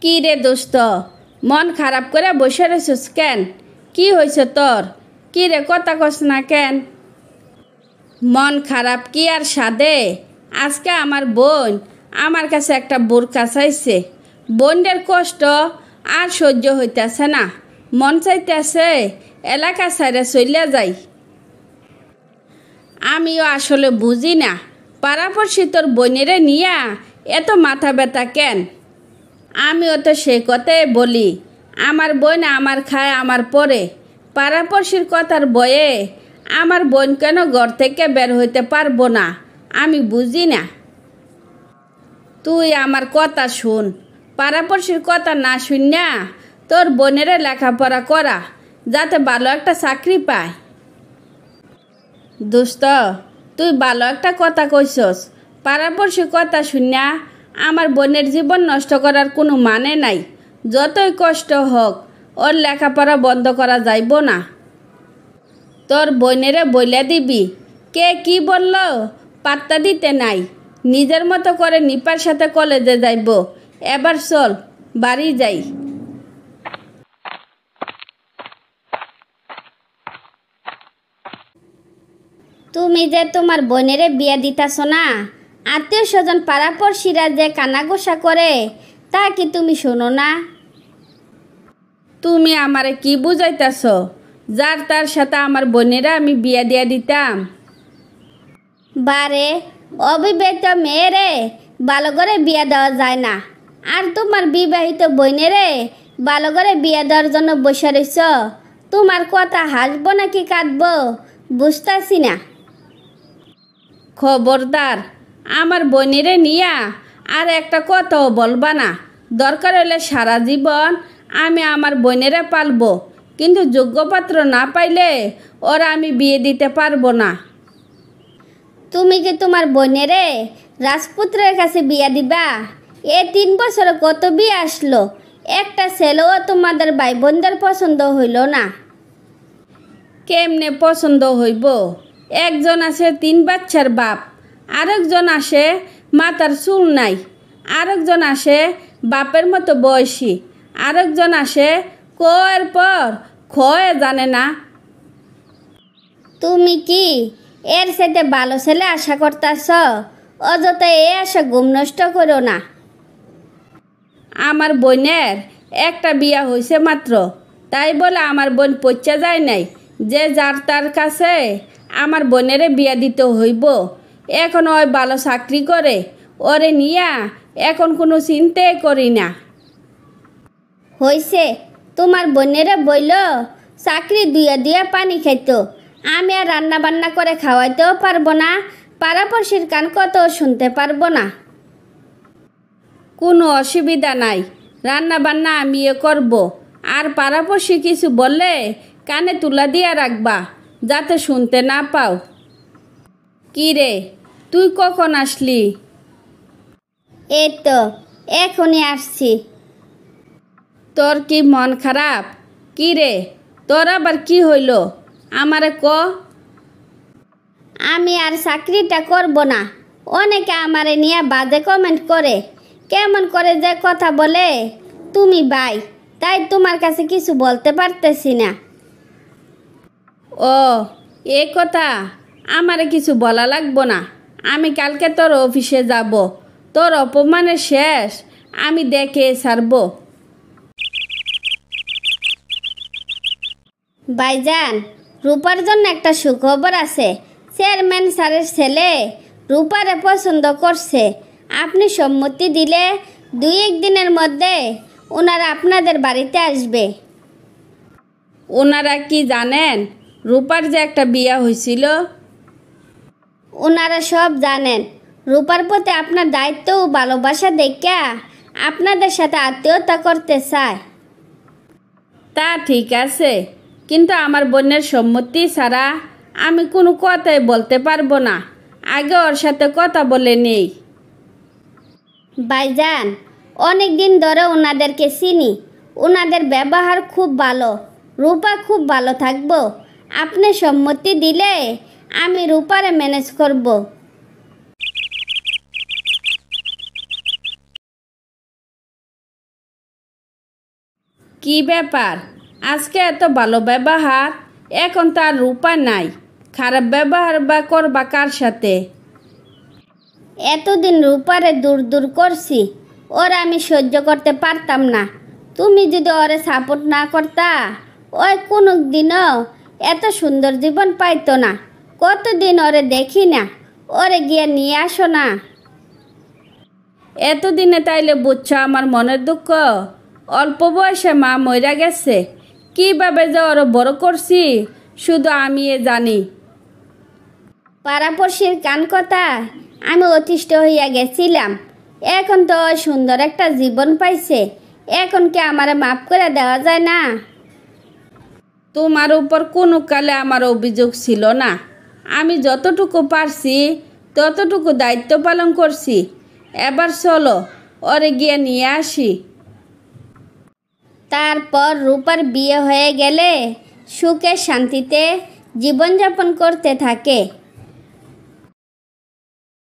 কি রে দোস্ত, মন খারাপ করে বসে রয়েছিস কেন? কি হয়েছে তোর? কি রে, কথা কস না কেন? মন খারাপ কি আর সাদে? আজকে আমার বোন আমার কাছে একটা বোরকা চাইছে। বোনদের কষ্ট আর সহ্য হইতেছে না, মন চাইতেছে এলাকা ছাইরে চলিয়া যাই। আমিও আসলে বুঝি না পাড়াপড়শি তোর বোনেরে নিয়া এত মাথা ব্যথা কেন। আমিও তো সে কথাই বলি, আমার বোন আমার খায় আমার পরে। পাড়াপড়শির কথার বয়ে আমার বোন কেন ঘর থেকে বের হইতে পারবো না, আমি বুঝি না। তুই আমার কথা শুন, পাড়াপড়শির কথা না শুন তোর বোনেরে লেখাপড়া করা, যাতে ভালো একটা চাকরি পায়। দোস্ত, তুই ভালো একটা কথা কইছস। পাড়াপড়শির কথা শুনিয়া আমার বোনের জীবন নষ্ট করার কোনো মানে নাই। যতই কষ্ট হোক, ওর লেখাপড়া বন্ধ করা যাইব না। তোর বোনেরে বইলা দিবি, কে কি বলল পাত্তা দিতে নাই। নিজের মতো করে নিপার সাথে কলেজে যাইব। এবার চল বাড়ি যাই। তুমি যে তোমার বোনেরে বিয়া দিতাছ না, আত্মীয় স্বজন পাড়াপড়শিরা যে কানাঘোষা করে, তা কি তুমি শোনো না? তুমি আমারে কি বুঝাইতাছ? যার তার সাথে আমার বোনেরা আমি বিয়া দিয়া দিতাম? বারে, অবিবাহিত মেয়েরে ভালো করে বিয়া দেওয়া যায় না, আর তোমার বিবাহিত বোনেরে ভালো করে বিয়া দেওয়ার জন্য বসে রইছ। তোমার কথা হাসবো নাকি কাঁদবো বুঝতাছি না। খবরদার, আমার বোনেরে নিয়া আর একটা কথাও বলবা না। দরকার হলে সারা জীবন আমি আমার বোনেরে পালবো, কিন্তু যোগ্যপাত্র না পাইলে ওরা আমি বিয়ে দিতে পারবো না। তুমি কি তোমার বোনেরে রাজপুত্রের কাছে বিয়া দিবা? 3 বছরে কত বিয়ে আসলো, একটা ছেলেও তোমাদের ভাই বোনদের পছন্দ হইল না। কেমনে পছন্দ হইব? একজন আছে 3 বাচ্চার বাপ, আরেকজন আসে মাথার চুল নাই, আরেকজন আসে বাপের মতো বয়সী, আরেকজন আসে কয়ের পর খয়ে জানে না। তুমি কি এর সাথে ভালো ছেলে আশা করতেছ? অযথা এ আশা ঘুম নষ্ট করো না। আমার বোনের একটা বিয়া হয়েছে মাত্র, তাই বলে আমার বোন পচা যায় নাই যে যার তার কাছে আমার বোনেরে বিয়া দিতে হইব। এখন ওই ভালো চাকরি করে, ওরে নিয়া এখন কোনো চিন্তাই করি না। হইছে, তোমার বোনেরা বইল চাকরি দুয়া দুয়া পানি খাইতো। আমি আর রান্না বান্না করে খাওয়াইতেও পারবো না, পাড়াপড়শির কান কত শুনতে পারবো না। কোনো অসুবিধা নাই, রান্না বান্না আমিও করব। আর পাড়াপড়শি কিছু বললে কানে তুলা দিয়া রাখবা, যাতে শুনতে না পাও। কি রে, তুই কখন আসলি? এই তো এখনই আসছি। তোর কি মন খারাপ? কি রে, তোর আবার কি হইল আমারে ক। আমি আর চাকরিটা করব না। অনেকে আমারে নিয়ে বাজে কমেন্ট করে, কেমন করে যে কথা বলে। তুমি ভাই, তাই তোমার কাছে কিছু বলতে পারতেছি না। ও, এই কথা? আমারে কিছু বলা লাগবো না। আমি কালকে তোর অফিসে যাব। তোর অপমানের শেষ আমি দেখে ছাড়ব। ভাইজান, রূপার জন্য একটা সুখবর আছে। চেয়ারম্যান স্যারের ছেলে রূপারে পছন্দ করছে। আপনি সম্মতি দিলে 2-1 দিনের মধ্যে ওনারা আপনাদের বাড়িতে আসবে। ওনারা কি জানেন রূপার যে একটা বিয়া হয়েছিল? ওনারা সব জানেন। রূপার প্রতি আপনার দায়িত্ব ও ভালোবাসা দেখা আপনাদের সাথে আত্মীয়তা করতে চায়। তা ঠিক আছে, কিন্তু আমার বোনের সম্মতি ছাড়া আমি কোনো কথাই বলতে পারবো না। আগে ওর সাথে কথা বলে নেই। ভাইজান, অনেক দিন ধরে ওনাদেরকে চিনি। ওনাদের ব্যবহার খুব ভালো। রূপা খুব ভালো থাকবো। আপনি সম্মতি দিলে আমি রূপারে ম্যানেজ করব। কি ব্যাপার, আজকে এত ভালো ব্যবহার, এখন তার রূপা নাই, খারাপ ব্যবহার বা করবা কার সাথে? এতদিন রূপারে দূর দূর করছি, ওরা আমি সহ্য করতে পারতাম না। তুমি যদি ওরে সাপোর্ট না করতা, ওই কোনো দিনও এত সুন্দর জীবন পাইতো না। কতদিন ওরে দেখি না, ওরে গিয়ে নিয়ে আসো না। এতদিনে তাইলে বুঝছো আমার মনের দুঃখ? অল্প বয়সে মা মইরা গেছে, কিভাবে যে ওরা বড় করছি শুধু আমি জানি। পাড়াপড়শির কান কথা আমি অতিষ্ঠ হইয়া গেছিলাম। এখন তো ওই সুন্দর একটা জীবন পাইছে, এখন কি আমারে মাফ করে দেওয়া যায় না? তোমার উপর কোনো কালে আমার অভিযোগ ছিল না। আমি যতটুকু পারছি ততটুকু দায়িত্ব পালন করছি। এবার চলো ওরে গিয়ে নিয়ে আসি। তারপর রূপার বিয়ে হয়ে গেলে সুখে শান্তিতে জীবনযাপন করতে থাকে।